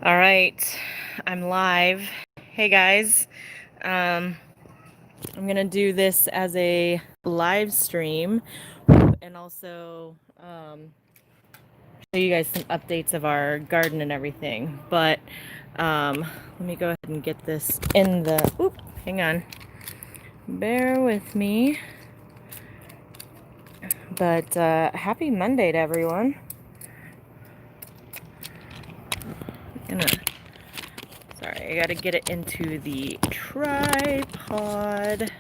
All right, I'm live. Hey guys, I'm gonna do this as a live stream and also show you guys some updates of our garden and everything. But let me go ahead and get this in the. Oop, hang on. Bear with me. But happy Monday to everyone. Sorry, I gotta get it into the tripod.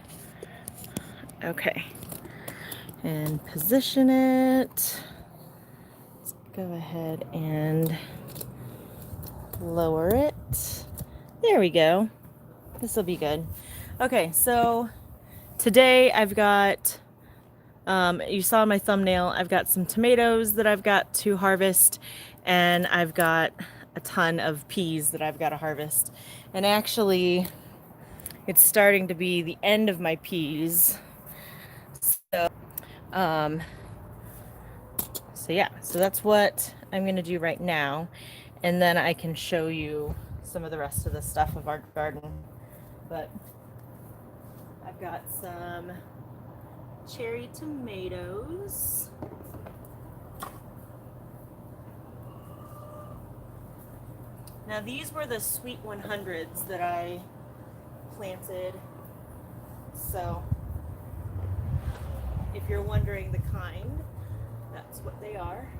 Okay. And position it. Let's go ahead and lower it. There we go. This will be good. Okay, so today I've got, you saw my thumbnail, I've got some tomatoes that I've got to harvest, and I've got a ton of peas that I've got to harvest. And actually, it's starting to be the end of my peas. So, um, so that's what I'm gonna do right now, and then I can show you some of the rest of the stuff of our garden. But I've got some cherry tomatoes. Now these were the sweet 100s that I planted. So if you're wondering the kind, that's what they are.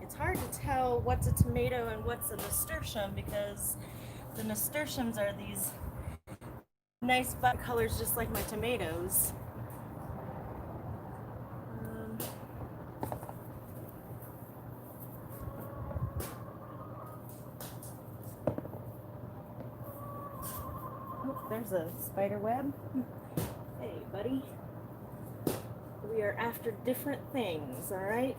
It's hard to tell what's a tomato and what's a nasturtium because the nasturtiums are these nice bud colors just like my tomatoes. Oh, there's a spider web. Hey, buddy. We are after different things, all right?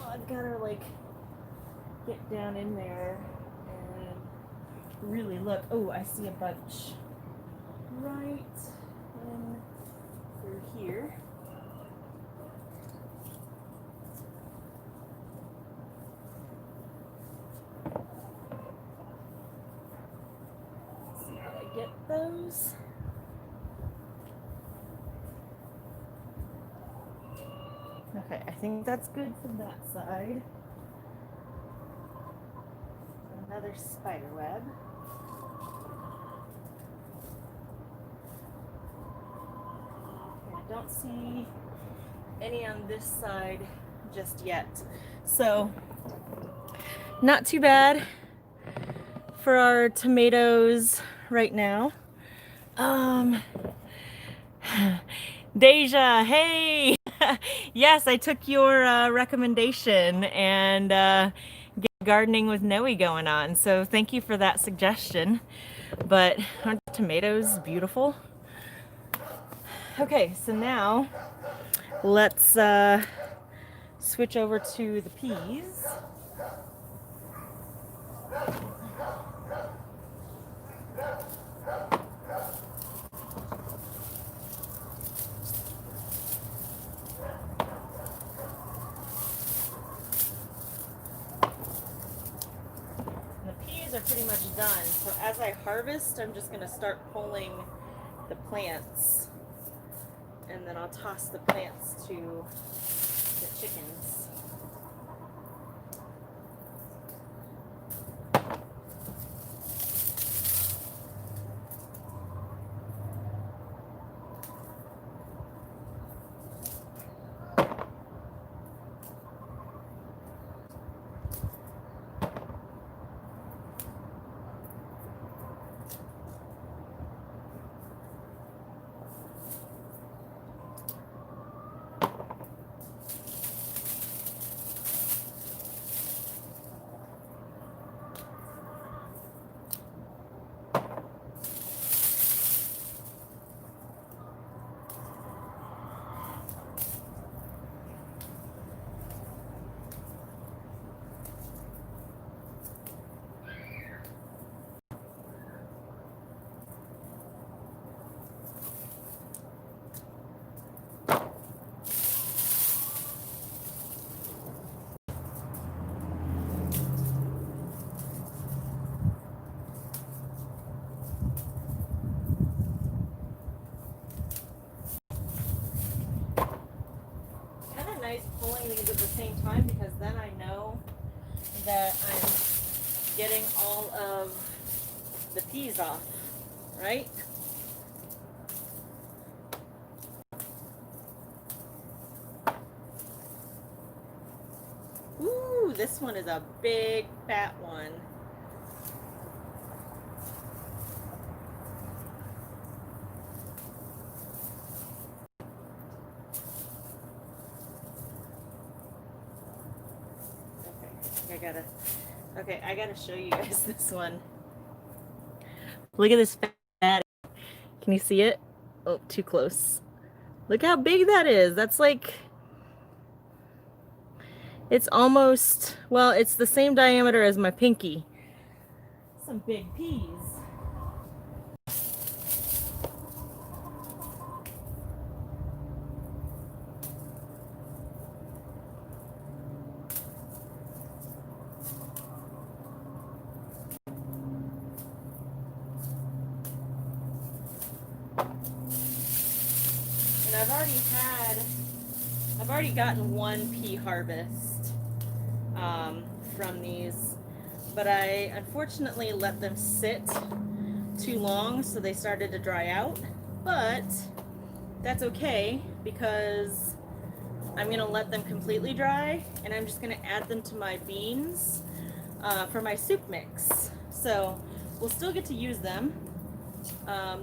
I've got to like get down in there and really look. Oh, I see a bunch right in through here. Let's see how I get those. Okay, I think that's good from that side. Another spider web. Okay, I don't see any on this side just yet. So, not too bad for our tomatoes right now. Deja, hey! Yes, I took your recommendation and get gardening with Noe going on. So thank you for that suggestion. But aren't tomatoes beautiful? Okay, so now let's switch over to the peas. Are pretty much done. So as I harvest, I'm just going to start pulling the plants, and then I'll toss the plants to the chickens. same time, because then I know that I'm getting all of the peas off, right? Ooh, this one is a big fat one. I gotta show you guys this one. Look at this fat. Can you see it? Oh, too close. Look how big that is. That's like, it's almost, well, it's the same diameter as my pinky. Some big peas. And I've already gotten one pea harvest from these, but I unfortunately let them sit too long, so they started to dry out. But that's okay, because I'm gonna let them completely dry, and I'm just gonna add them to my beans for my soup mix. So we'll still get to use them.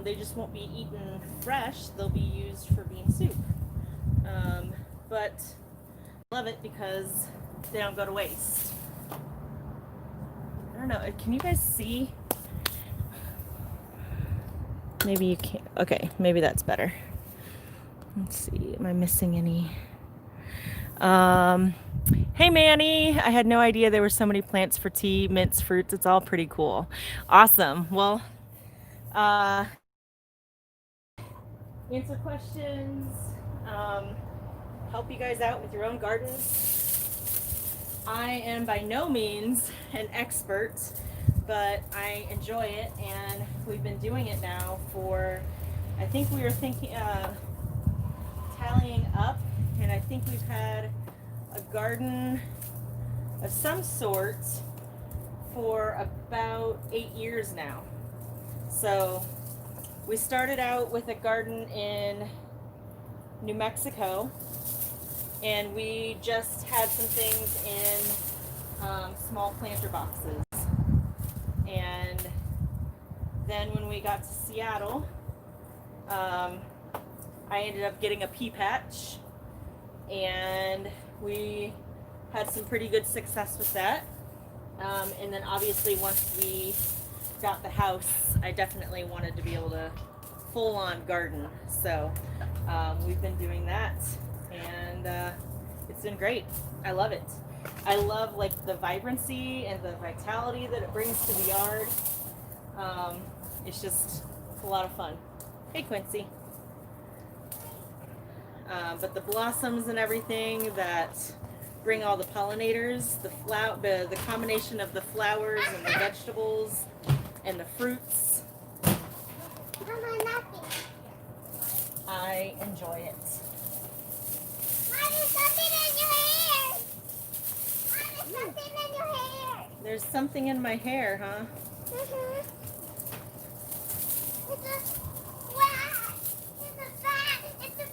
They just won't be eaten fresh. They'll be used for bean soup. But I love it because they don't go to waste. I don't know. Can you guys see? Maybe you can't. Okay, maybe that's better. Let's see. Am I missing any? Hey Manny, I had no idea there were so many plants for tea, mints, fruits. It's all pretty cool. Awesome. Well, answer questions, help you guys out with your own gardens. I am by no means an expert, but I enjoy it, and we've been doing it now for, I think we were thinking, tallying up, and I think we've had a garden of some sort for about 8 years now. So we started out with a garden in New Mexico, and we just had some things in small planter boxes. And then when we got to Seattle, I ended up getting a pea patch, and we had some pretty good success with that. And then obviously once we got the house, I definitely wanted to be able to full on garden. So we've been doing that, and it's been great. I love it. I love like the vibrancy and the vitality that it brings to the yard. It's just a lot of fun. Hey Quincy. But the blossoms and everything that bring all the pollinators, the combination of the flowers and the vegetables and the fruits, I enjoy it. Mom, there's something in your hair. Mom, there's something in your hair. There's something in my hair, huh? Mm-hmm.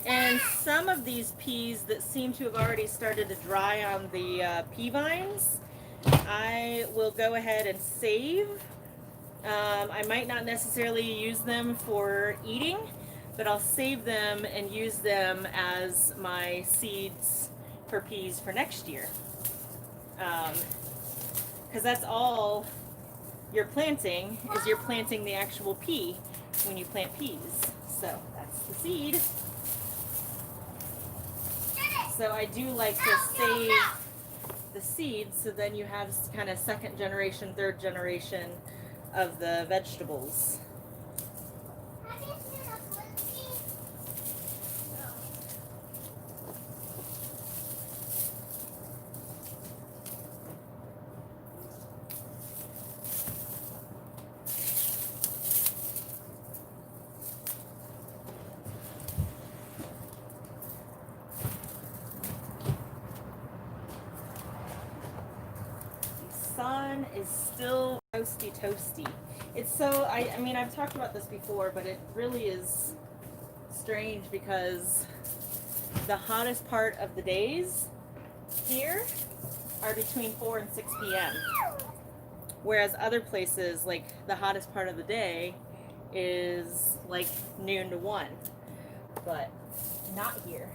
And some of these peas that seem to have already started to dry on the pea vines, I will go ahead and save. I might not necessarily use them for eating, but I'll save them and use them as my seeds for peas for next year. Because that's all you're planting, is you're planting the actual pea when you plant peas. So that's the seed. So I do like to save the seeds, so then you have kind of second generation, third generation of the vegetables. is still toasty. It's so, I mean, I've talked about this before, but it really is strange because the hottest part of the days here are between 4 and 6 p.m. Whereas other places, like the hottest part of the day is like noon to 1. But not here.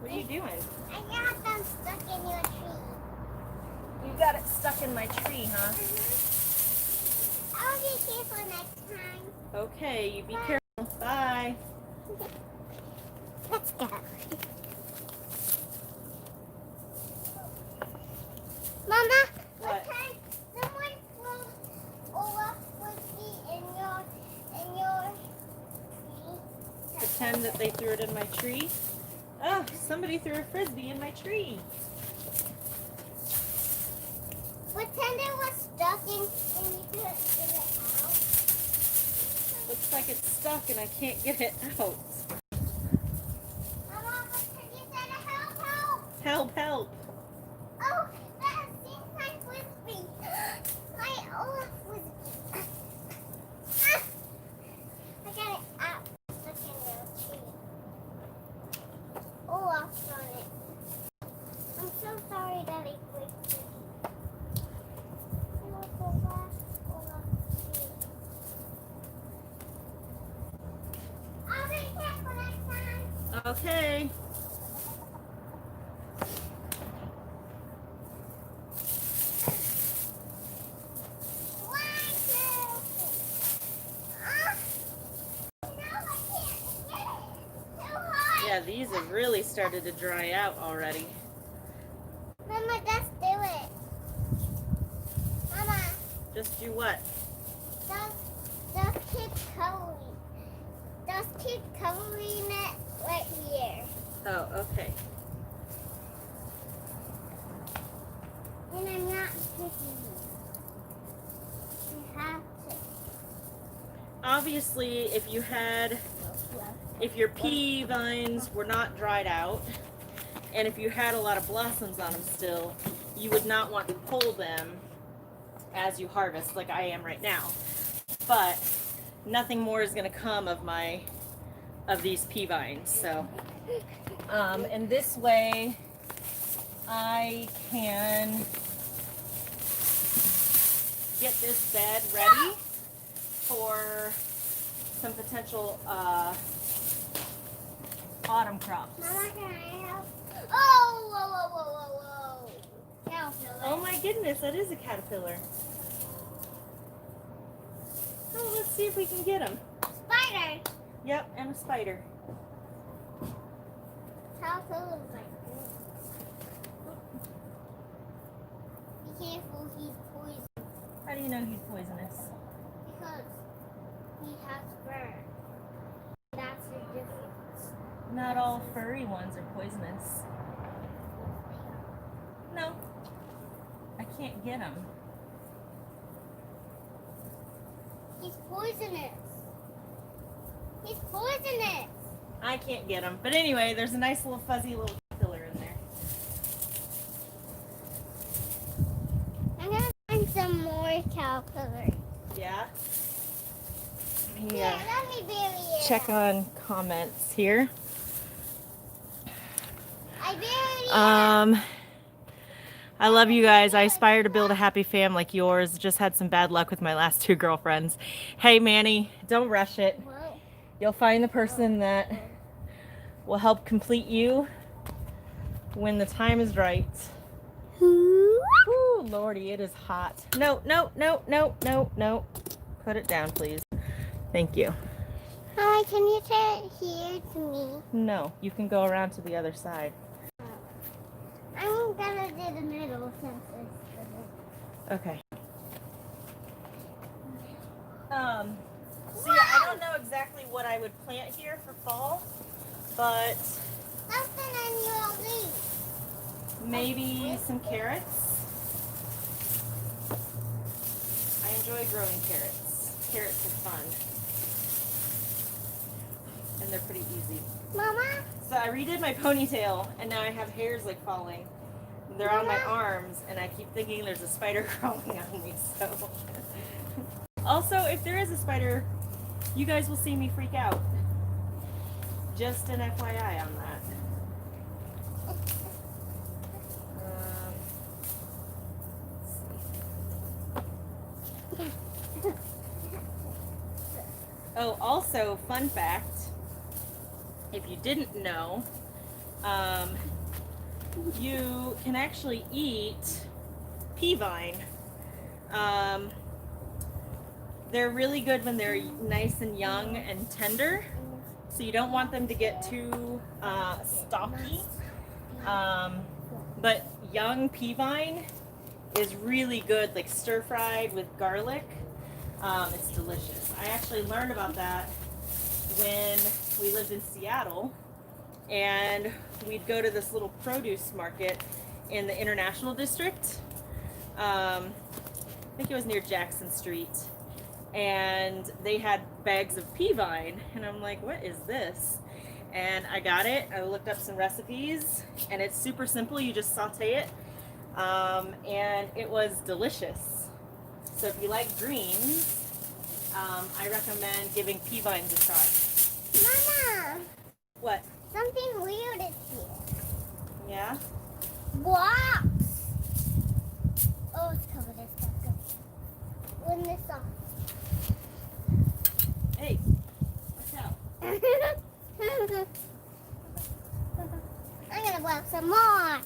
What are you doing? I got them stuck in your tree. You got it stuck in my tree, huh? I'll be careful next time. Okay, you be careful. Bye. Let's go. Mama, What? okay, someone threw Ola whiskey in your tree. Pretend that they threw it in my tree. Oh, somebody threw a frisbee in my tree. Pretend it was stuck and you couldn't get it out. Looks like it's stuck and I can't get it out. Mama, pretend you said help, help. Help, help. Oh, that seems like frisbee. My Ola frisbee. Ah, I got it out. Stuck in your tree. Olaf's on it. I'm so sorry that I quit. I'll be careful next time. Okay. One, two. Ah, no, I can't get it. Too hard. Yeah, these have really started to dry out already. Mama, just do it. Mama, Just do what? just keep covering. Just keep covering it right here. Oh, okay. And I'm not kicking you. You have to. Obviously, if your pea vines were not dried out, and if you had a lot of blossoms on them still, you would not want to pull them as you harvest like I am right now. But nothing more is going to come of these pea vines. So, and this way I can get this bed ready for some potential autumn crops. Mama, can I help? Oh, whoa, whoa, whoa, whoa, whoa. Caterpillar. Oh my goodness, that is a caterpillar. Oh, let's see if we can get him. Spider. Yep, and a spider. Caterpillar's like this. Be careful, he's poison. How do you know he's poisonous? Because he has fur. That's the difference. Not all furry ones are poisonous. No, I can't get him. He's poisonous. He's poisonous. I can't get him. But anyway, there's a nice little fuzzy little caterpillar in there. I'm gonna find some more caterpillars. Yeah? Yeah, let me bury it. Check on comments here. I buried it. I love you guys. I aspire to build a happy family like yours. Just had some bad luck with my last 2 girlfriends. Hey, Manny, don't rush it. Whoa. You'll find the person that will help complete you when the time is right. Woo, Lordy, it is hot. No, no, no, no, no, no. Put it down, please. Thank you. Hi, can you turn it here to me? No, you can go around to the other side. I'm gonna do the middle since it's the Okay. See, I don't know exactly what I would plant here for fall, but something in your leaf. maybe some carrots. enjoy growing carrots. Carrots are fun. And they're pretty easy. Mama? So I redid my ponytail, and now I have hairs like falling. They're on my arms, and I keep thinking there's a spider crawling on me, so. Also, if there is a spider, you guys will see me freak out. Just an FYI on that. Oh, also, fun fact, if you didn't know, you can actually eat pea vine. They're really good when they're nice and young and tender, so you don't want them to get too stalky. But young pea vine is really good, like stir-fried with garlic. It's delicious. I actually learned about that when we lived in Seattle, and we'd go to this little produce market in the International District. I think it was near Jackson Street, and they had bags of pea vine, and I'm like, what is this? And I got it. I looked up some recipes, and it's super simple. You just saute it, and it was delicious. So if you like greens, I recommend giving pea vines a try. Mama! What? Something weird is here. Yeah? Blocks! Oh, it's covered in stuff. Good. Win this off. Hey, watch out. I'm gonna block some more.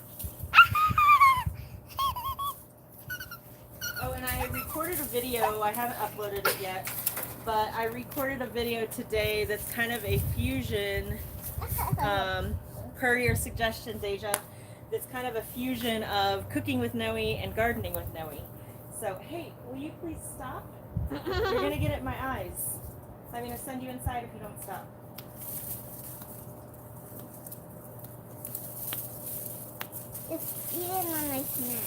Oh, and I recorded a video. I haven't uploaded it yet, but I recorded a video today that's kind of a fusion, per your suggestions, Asia. That's kind of a fusion of cooking with Noe and gardening with Noe. So, hey, will you please stop? You're gonna get it in my eyes. So I'm gonna send you inside if you don't stop. Just eat it on my snack.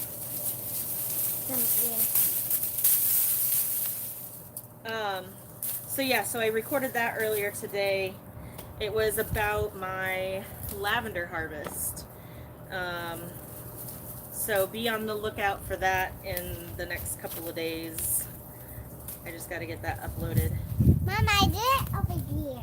So yeah, so I recorded that earlier today. It was about my lavender harvest. So be on the lookout for that in the next couple of days. I just got to get that uploaded. Mama, I did it over here.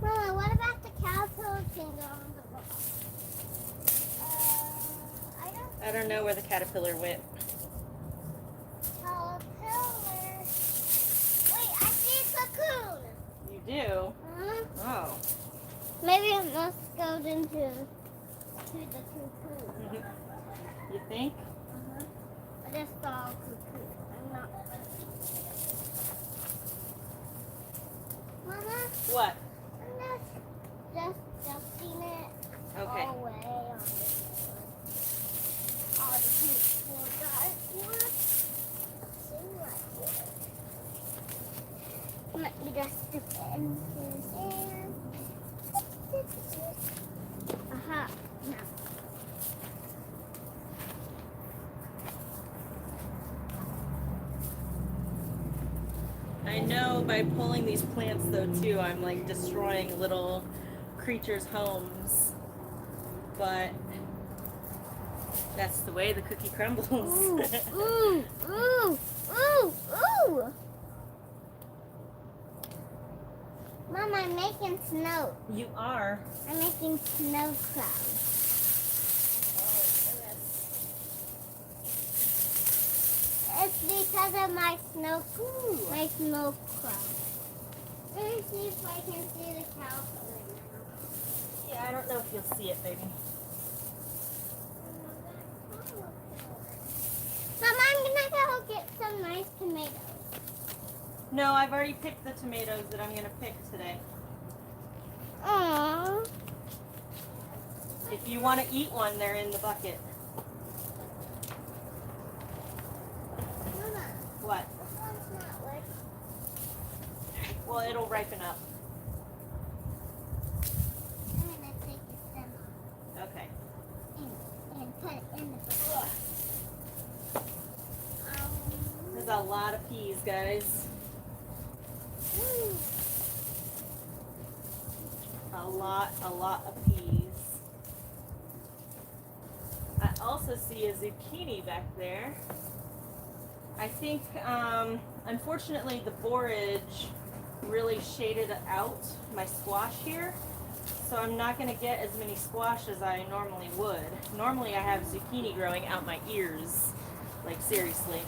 Mama, what about the caterpillar finger on the wall? I don't know where the caterpillar went. Caterpillar. Wait, I see a cocoon. You do? Oh. Maybe it must go into the cocoon. You think? I just saw a cocoon. I'm not. Mama, What? I'm just dusting it Okay. all away on this one. All the people guys work. Seem like it. Let me just dip it into there. Aha. Now. I know by pulling these plants though too, I'm like destroying little creatures' homes. But that's the way the cookie crumbles. Ooh, ooh, ooh, ooh, ooh. Mom, I'm making snow. You are. I'm making snow clouds. It's because of my snow cloud. Let me see if I can see the caterpillar now. Yeah, I don't know if you'll see it, baby. Mom, I'm gonna go get some nice tomatoes. No, I've already picked the tomatoes that I'm gonna pick today. Aww. If you want to eat one, they're in the bucket. Mama, What? this one's not working. Well, it'll ripen up. put it in the book. There's a lot of peas, guys. A lot of peas. I also see a zucchini back there. I think, unfortunately, the borage really shaded out my squash here. So I'm not going to get as many squash as I normally would. Normally I have zucchini growing out my ears. Like, seriously.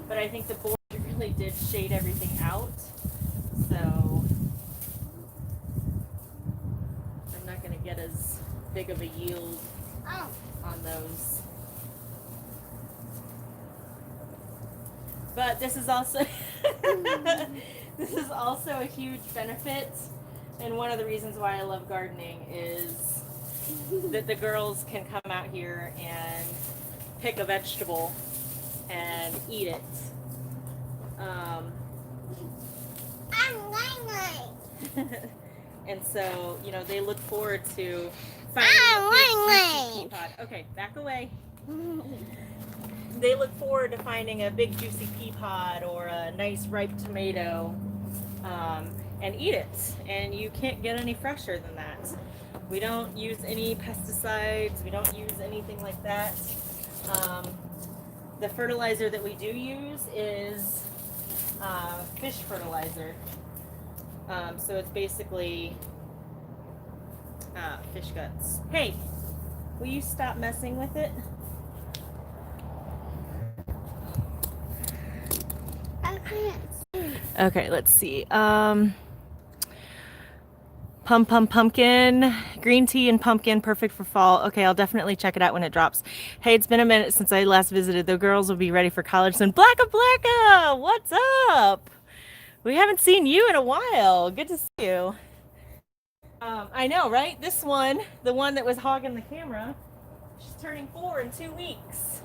But I think the borage really did shade everything out. So I'm not going to get as big of a yield on those. But this is also this is also a huge benefit, and one of the reasons why I love gardening is that the girls can come out here and pick a vegetable and eat it. And so, you know, they look forward to finding a big juicy pea pod. Okay, back away. They look forward to finding a big juicy pea pod or a nice ripe tomato and eat it. And you can't get any fresher than that. We don't use any pesticides. We don't use anything like that. The fertilizer that we do use is fish fertilizer. So it's basically fish guts. Hey, will you stop messing with it? Okay, let's see. Pumpkin, green tea and pumpkin, perfect for fall. Okay, I'll definitely check it out when it drops. Hey, it's been a minute since I last visited. The girls will be ready for college soon. Blacka, what's up? We haven't seen you in a while. Good to see you. I know, right? This one, the one that was hogging the camera, she's turning 4 in 2 weeks.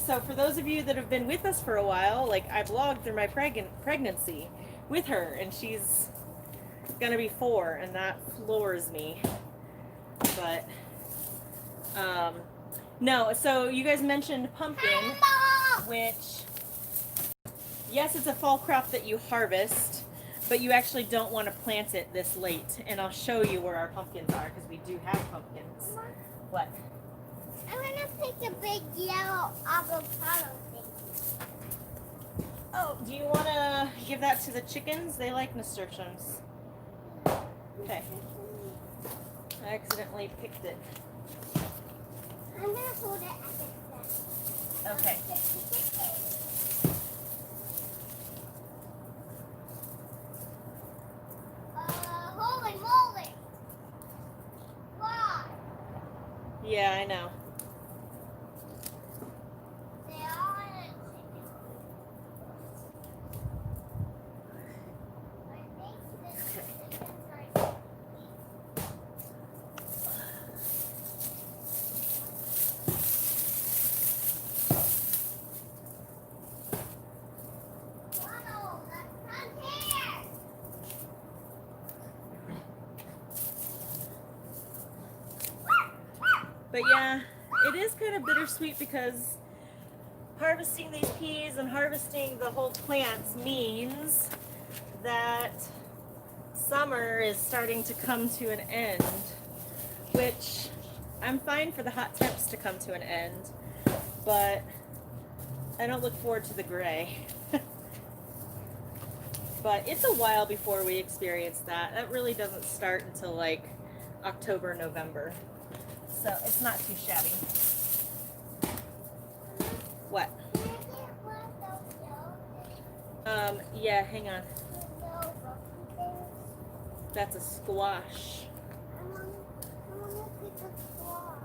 So for those of you that have been with us for a while, like I vlogged through my pregnancy with her, and she's gonna be 4, and that floors me. But no, so you guys mentioned pumpkin, which yes, it's a fall crop that you harvest, but you actually don't want to plant it this late. And I'll show you where our pumpkins are, because we do have pumpkins. What? I want to pick a big yellow avocado thing. Oh, do you want to give that to the chickens? They like nasturtiums. Okay. I accidentally picked it. I'm going to hold it at the Okay. Holy moly! Wow. Yeah, I know. They are chicken. I think the chickens are Wow, that's not here! But yeah, it is kind of bittersweet because harvesting these peas and harvesting the whole plants means that summer is starting to come to an end, which I'm fine for the hot temps to come to an end, but I don't look forward to the gray. But it's a while before we experience that. That really doesn't start until like October, November. So it's not too shabby. What? Can I get one of those yellow things? Yeah, hang on. The yellow bumpy things? That's a squash. I want to pick a squash.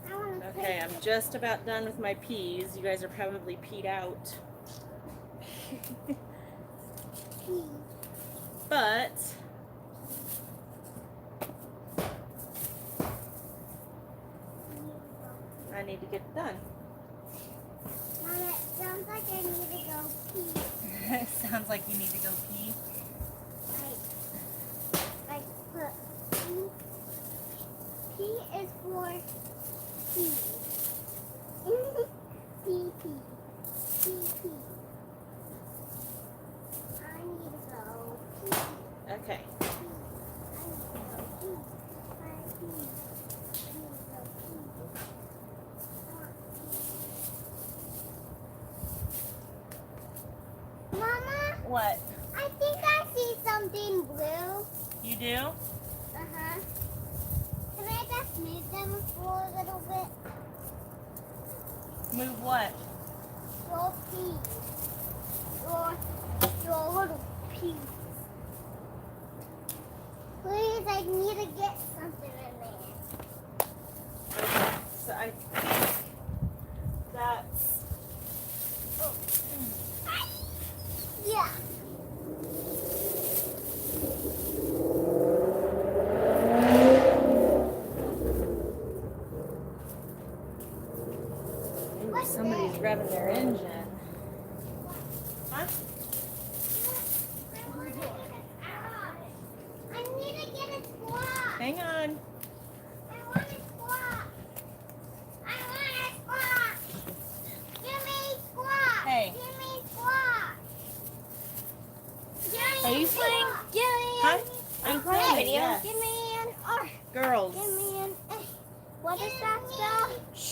I want to Okay, I'm just about done with my peas. You guys are probably peed out. But I need to get it done. Mama, it sounds like I need to go pee. Sounds like you need to go pee. Like put pee. Pee is for pee. Pee, pee. Pee, pee. I need to go pee. Okay. I need to go pee. I need to go pee. Mama, What? I think I see something blue. You do? Uh-huh. Can I just move them for a little bit? Move what? Your peas. Your little peas. Please, I need to get something in there. Okay. So I think that's... Yeah. Ooh, somebody's revving their engine. Huh? I need to get a squat. Hang on. I want a squat. I want a squat. Give me squat. Hey. Give me squat. Give me Are you squat. playing? Give me Huh? an I'm playing, yes. Give me an R. Girls. Give me an A. What is that spell? Shh.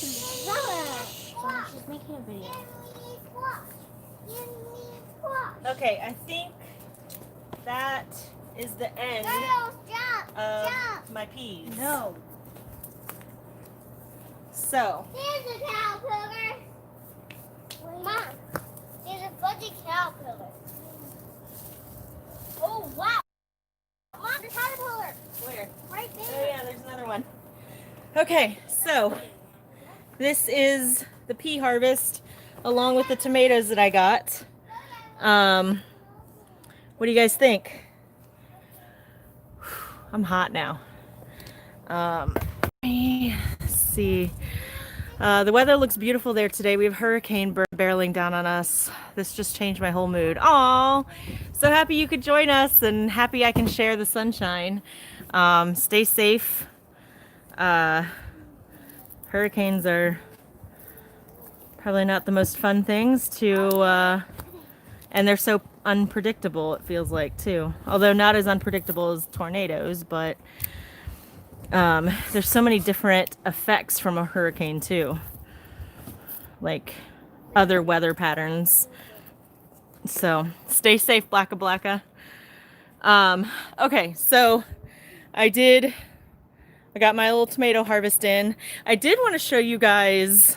She's making a video. Give me squat. Give me squat. Okay, I think that is the end Girls, jump. of Jump. my peas. No. So, Here's a caterpillar. Mom, there's a bunch of caterpillars. Oh, wow. Mom, the caterpillar. where? Right Oh there. yeah, there's another one. Okay, so this is the pea harvest along with the tomatoes that I got. What do you guys think? I'm hot now. Let me see. The weather looks beautiful there today. We have hurricane barreling down on us. This just changed my whole mood. Aw, so happy you could join us and happy I can share the sunshine. Stay safe. Hurricanes are probably not the most fun things to, and they're so unpredictable, it feels like, too. Although not as unpredictable as tornadoes, but there's so many different effects from a hurricane, too. Like other weather patterns. So stay safe, Blacka Blacka. Okay, so I got my little tomato harvest in. I did want to show you guys,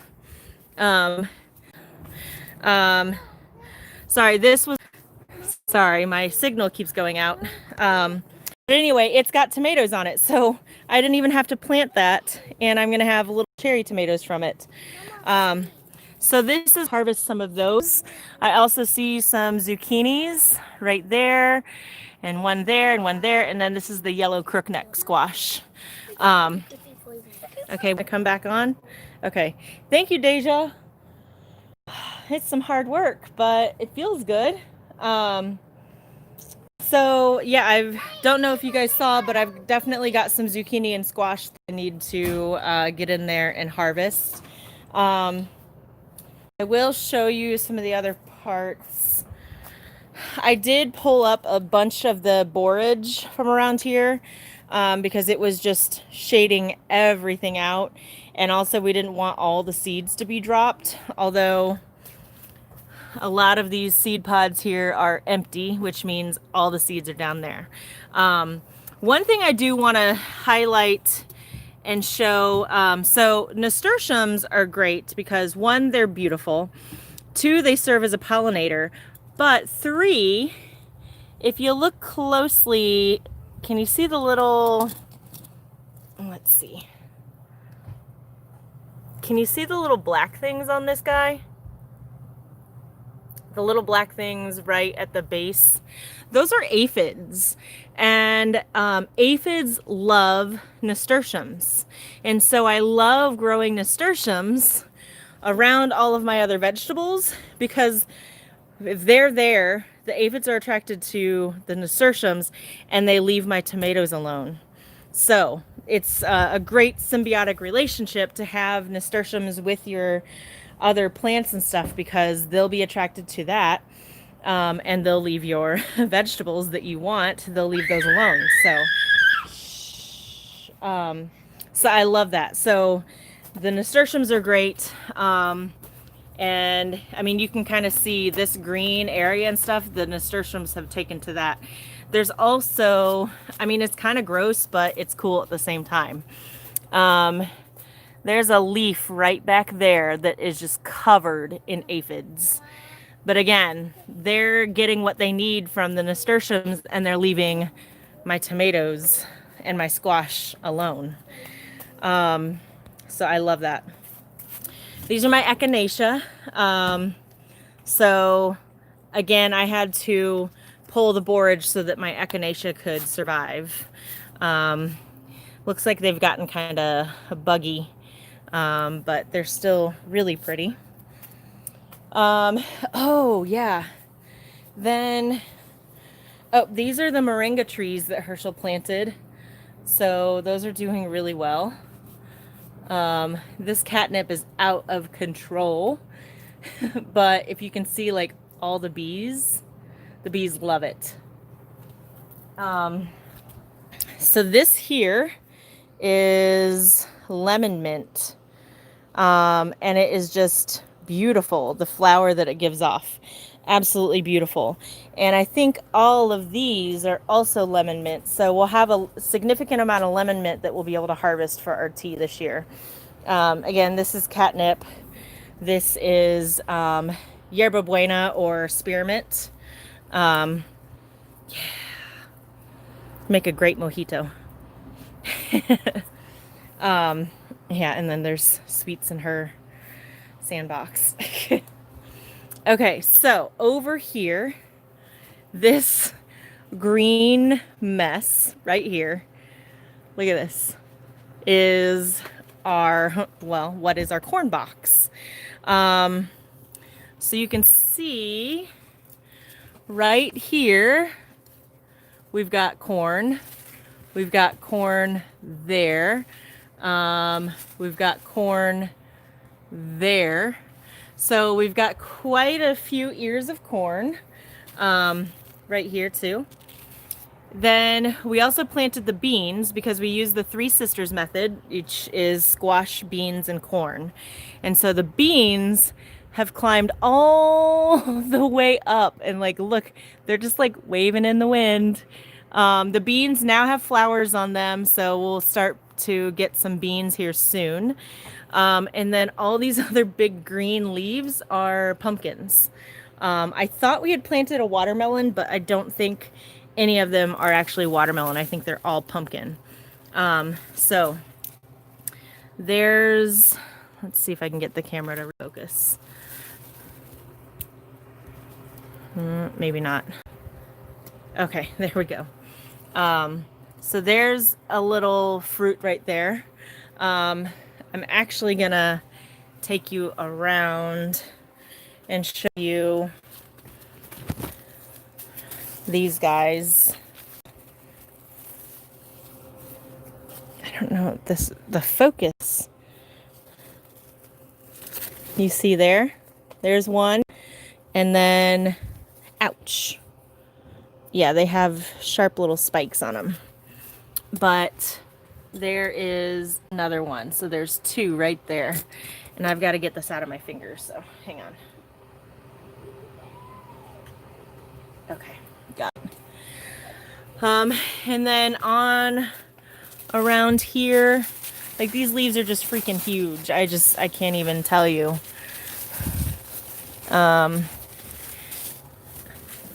sorry, my signal keeps going out. But anyway, it's got tomatoes on it, so I didn't even have to plant that, and I'm gonna have little cherry tomatoes from it. So this is harvest some of those. I also see some zucchinis right there, and one there, and one there, and then this is the yellow crookneck squash. Okay, we come back on. Okay, thank you, Deja. It's some hard work, but it feels good. So yeah, I don't know if you guys saw, but I've definitely got some zucchini and squash that I need to get in there and harvest. I will show you some of the other parts. I did pull up a bunch of the borage from around here because it was just shading everything out. And also we didn't want all the seeds to be dropped, although a lot of these seed pods here are empty, which means all the seeds are down there. One thing I do want to highlight and show, so nasturtiums are great because one, they're beautiful. Two, they serve as a pollinator. But three, if you look closely, can you see the little, let's see. Can you see the little black things on this guy? The little black things right at the base, those are aphids, and aphids love nasturtiums, and so I love growing nasturtiums around all of my other vegetables, because if they're there, the aphids are attracted to the nasturtiums and they leave my tomatoes alone. So it's a great symbiotic relationship to have nasturtiums with your other plants and stuff, because they'll be attracted to that, and they'll leave your vegetables that you want, they'll leave those alone. So I love that. So the nasturtiums are great. And I mean, you can kind of see this green area and stuff, the nasturtiums have taken to that. There's also, I mean, it's kind of gross, but it's cool at the same time. There's a leaf right back there that is just covered in aphids. But again, they're getting what they need from the nasturtiums and they're leaving my tomatoes and my squash alone. So I love that. These are my echinacea. So again, I had to pull the borage so that my echinacea could survive. Looks like they've gotten kind of buggy, but they're still really pretty. Oh yeah. Then, oh, these are the moringa trees that Herschel planted. So those are doing really well. This catnip is out of control, but if you can see, like, all the bees love it. So this here is lemon mint, and it is just beautiful. The flower that it gives off, absolutely beautiful. And I think all of these are also lemon mint, so we'll have a significant amount of lemon mint that we'll be able to harvest for our tea this year. Again, this is catnip. This is yerba buena or spearmint. Yeah, make a great mojito. Yeah, and then there's sweets in her sandbox. Okay, so over here, this green mess right here, look at this, is our, well, what is our corn box. So you can see right here, we've got corn there, we've got corn there. So we've got quite a few ears of corn right here too. Then we also planted the beans because we use the Three Sisters method, which is squash, beans, and corn. And so the beans have climbed all the way up, and like, look, they're just like waving in the wind. The beans now have flowers on them, so we'll start to get some beans here soon. And then all these other big green leaves are pumpkins. I thought we had planted a watermelon, but I don't think any of them are actually watermelon. I think they're all pumpkin. So there's, let's see if I can get the camera to focus. Maybe not. Okay, there we go. So there's a little fruit right there. I'm actually gonna take you around and show you these guys. I don't know this, the focus. You see there? There's one. And then, ouch. Yeah, they have sharp little spikes on them. But there is another one. So there's two right there. And I've got to get this out of my fingers, so hang on. Okay, got it. And then on around here, like, these leaves are just freaking huge. I can't even tell you. My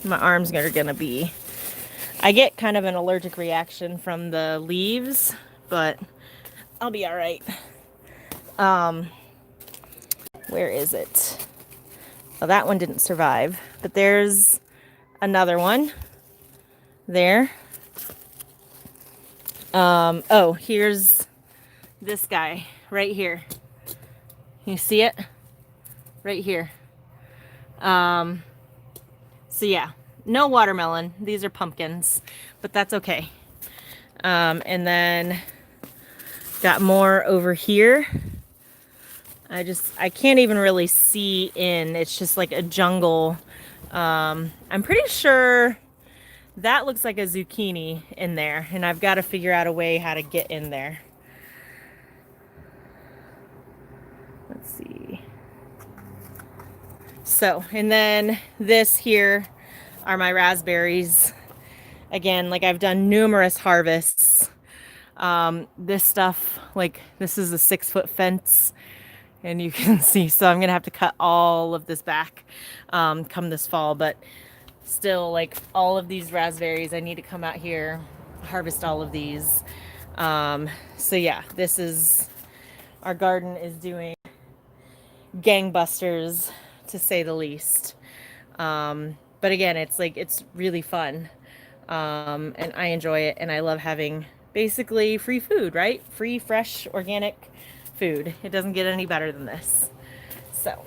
arms are gonna be, I get kind of an allergic reaction from the leaves, but I'll be all right. Where is it? Well, that one didn't survive, but there's another one there. Oh, here's this guy right here. You see it? right here. So yeah, no watermelon. These are pumpkins, but that's okay. And then got more over here. I can't even really see in. It's just like a jungle. I'm pretty sure that looks like a zucchini in there, and I've got to figure out a way how to get in there. Let's see. So, and then this here are my raspberries. Again, like I've done numerous harvests. This stuff, like this is a 6-foot fence, and you can see, so I'm gonna have to cut all of this back come this fall, but still, like all of these raspberries, I need to come out here, harvest all of these. So yeah, this is, our garden is doing gangbusters, to say the least. But again, it's like, it's really fun. And I enjoy it, and I love having basically free food, right? Free, fresh, organic food. It doesn't get any better than this. So,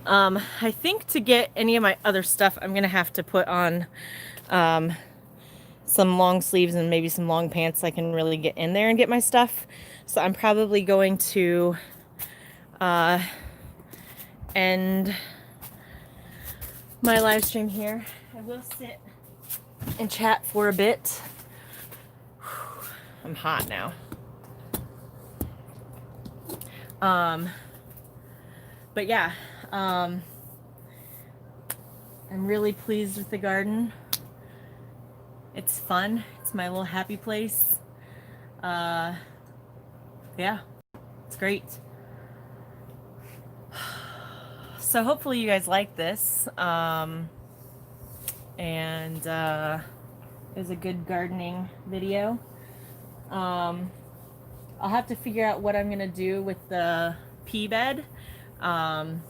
I think to get any of my other stuff, I'm gonna have to put on some long sleeves and maybe some long pants so I can really get in there and get my stuff. So I'm probably going to end my live stream here. I will sit and chat for a bit. I'm hot now. But yeah, I'm really pleased with the garden. It's fun. It's my little happy place. Yeah, it's great. So hopefully you guys like this. And it was a good gardening video. I'll have to figure out what I'm gonna do with the pea bed, and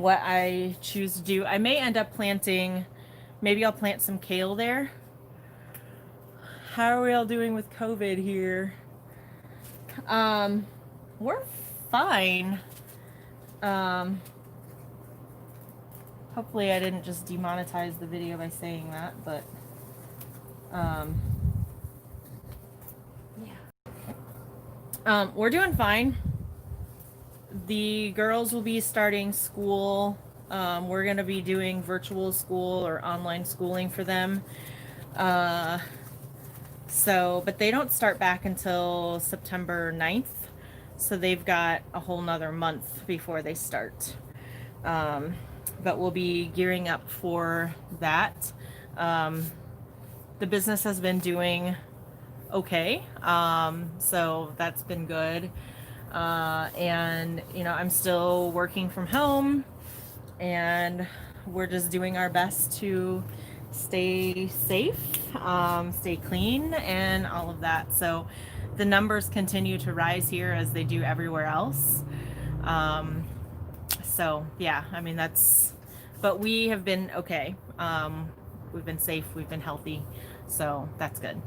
what I choose to do. I may end up planting, maybe I'll plant some kale there. How are we all doing with COVID here? We're fine. Hopefully I didn't just demonetize the video by saying that, but yeah. We're doing fine. The girls will be starting school. We're going to be doing virtual school or online schooling for them. But they don't start back until September 9th. So they've got a whole nother month before they start. But we'll be gearing up for that. The business has been doing okay. So that's been good. And you know, I'm still working from home, and we're just doing our best to stay safe, stay clean, and all of that. So the numbers continue to rise here as they do everywhere else. So yeah, I mean, but we have been okay. We've been safe, we've been healthy, so that's good.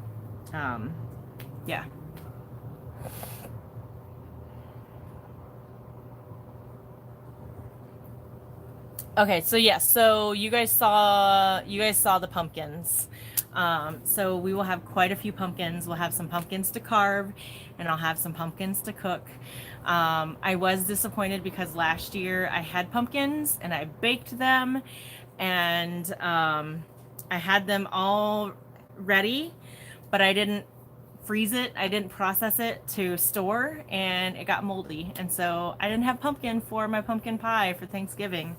Yeah. Okay, so yes, so you guys saw the pumpkins. So we will have quite a few pumpkins. We'll have some pumpkins to carve, and I'll have some pumpkins to cook. I was disappointed because last year I had pumpkins and I baked them, and I had them all ready, but I didn't freeze it. I didn't process it to store, and it got moldy. And so I didn't have pumpkin for my pumpkin pie for Thanksgiving.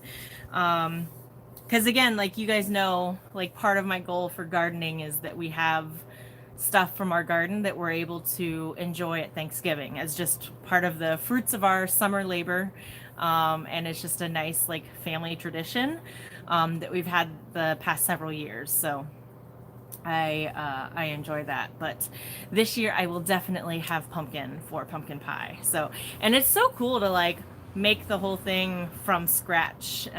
Because again, like you guys know, like part of my goal for gardening is that we have stuff from our garden that we're able to enjoy at Thanksgiving as just part of the fruits of our summer labor. And it's just a nice like family tradition that we've had the past several years. So I enjoy that. But this year I will definitely have pumpkin for pumpkin pie. So, and it's so cool to like make the whole thing from scratch,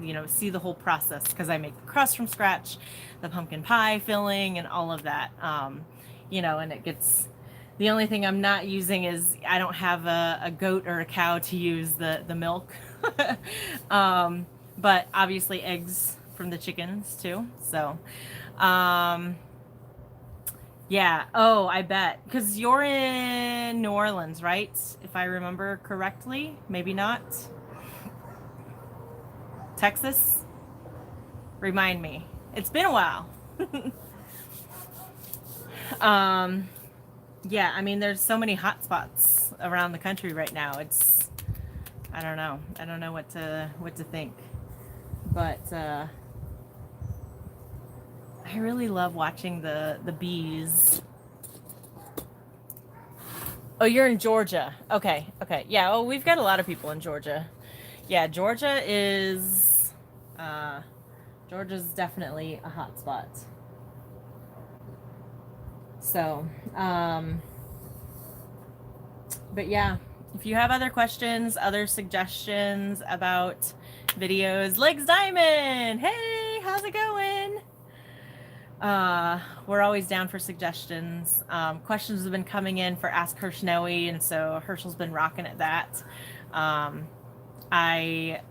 you know, see the whole process, because I make the crust from scratch, the pumpkin pie filling and all of that, you know, and it gets The only thing I'm not using is I don't have a goat or a cow to use the milk. But obviously eggs from the chickens too. So, um, yeah. Oh, I bet. Because you're in New Orleans, right? If I remember correctly. Maybe not. Texas? Remind me. It's been a while. um, yeah, I mean, there's so many hot spots around the country right now. It's, I don't know. I don't know what to think. But I really love watching the bees. Oh, you're in Georgia. Okay, okay. Yeah, oh, we've got a lot of people in Georgia. Yeah, uh Georgia's definitely a hot spot. So, but yeah, if you have other questions, other suggestions about videos, Legs Diamond, hey, how's it going? We're always down for suggestions. Questions have been coming in for Ask Hersh Noe, and so Herschel's been rocking at that. I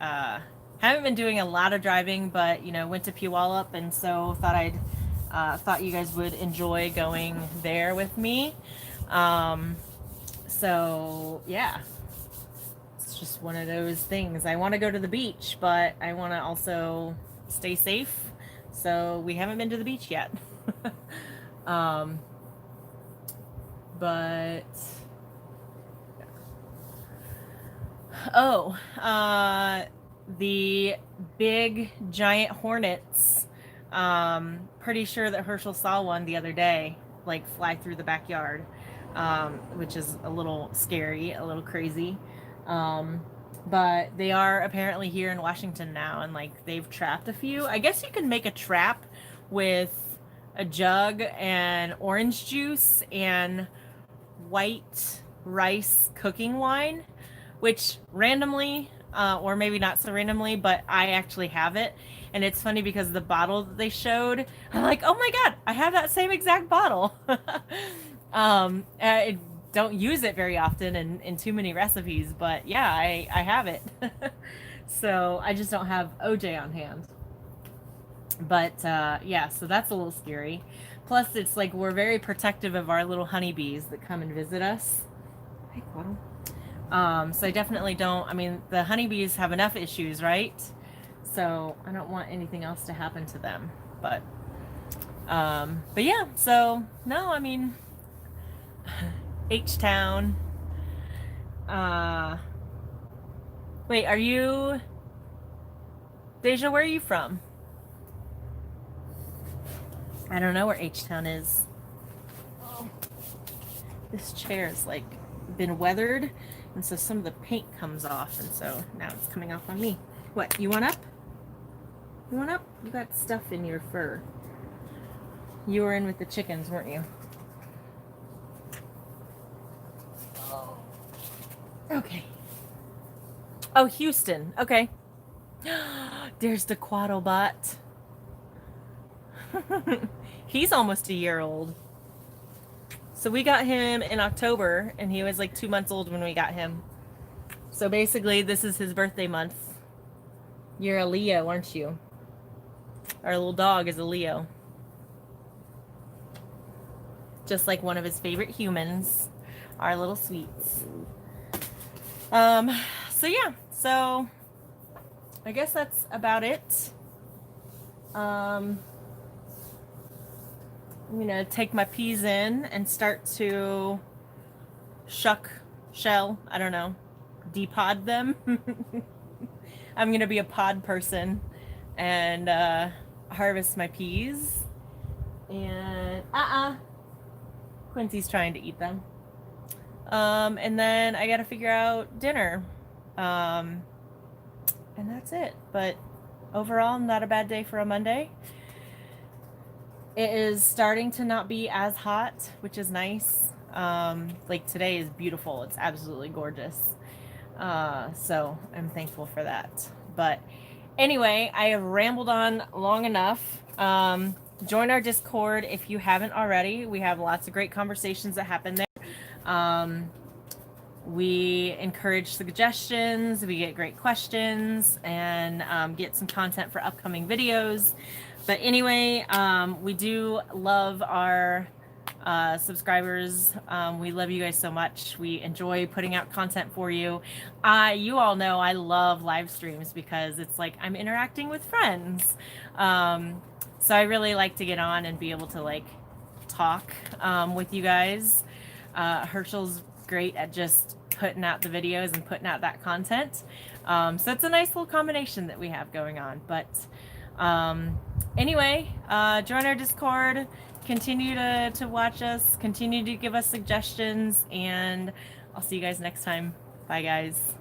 haven't been doing a lot of driving, but you know, went to Puyallup, and so thought you guys would enjoy going there with me. So yeah, it's just one of those things. I want to go to the beach, but I want to also stay safe. So we haven't been to the beach yet. But oh, the big giant hornets. Pretty sure that Herschel saw one the other day, like fly through the backyard, which is a little scary, a little crazy. But they are apparently here in Washington now, and like they've trapped a few. I guess you can make a trap with a jug and orange juice and white rice cooking wine, which randomly, or maybe not so randomly, but I actually have it. And it's funny because the bottle that they showed, I'm like, oh my God, I have that same exact bottle. I don't use it very often in too many recipes, but yeah, I have it. So I just don't have OJ on hand. But yeah, so that's a little scary. Plus, it's like we're very protective of our little honeybees that come and visit us. Hey, Quaddle. So I definitely don't. I mean, the honeybees have enough issues, right? So I don't want anything else to happen to them. But yeah. So no, I mean, H Town. Wait, are you Deja? Where are you from? I don't know where H Town is. Oh, this chair is like been weathered, and so some of the paint comes off, and so now it's coming off on me. What, you want up? You want up? You got stuff in your fur. You were in with the chickens, weren't you? Oh. Okay. Oh, Houston. Okay. There's the Quaddlebot. He's almost a year old. So we got him in October, and he was like 2 months old when we got him. So basically, this is his birthday month. You're a Leo, aren't you? Our little dog is a Leo. Just like one of his favorite humans, our little sweets. So yeah, so I guess that's about it. I'm gonna take my peas in and start to shell, I don't know, depod them. I'm gonna be a pod person and harvest my peas. And Quincy's trying to eat them. And then I gotta figure out dinner. And that's it. But overall, not a bad day for a Monday. It is starting to not be as hot, which is nice. Like today is beautiful. It's absolutely gorgeous. So I'm thankful for that. But anyway, I have rambled on long enough. Join our Discord if you haven't already. We have lots of great conversations that happen there. We encourage suggestions, we get great questions, and get some content for upcoming videos. But anyway, we do love our subscribers. We love you guys so much. We enjoy putting out content for you. You all know I love live streams because it's like I'm interacting with friends. So I really like to get on and be able to like talk with you guys. Herschel's great at just putting out the videos and putting out that content. So it's a nice little combination that we have going on. But anyway, join our Discord, continue to watch us, continue to give us suggestions, and I'll see you guys next time. Bye, guys.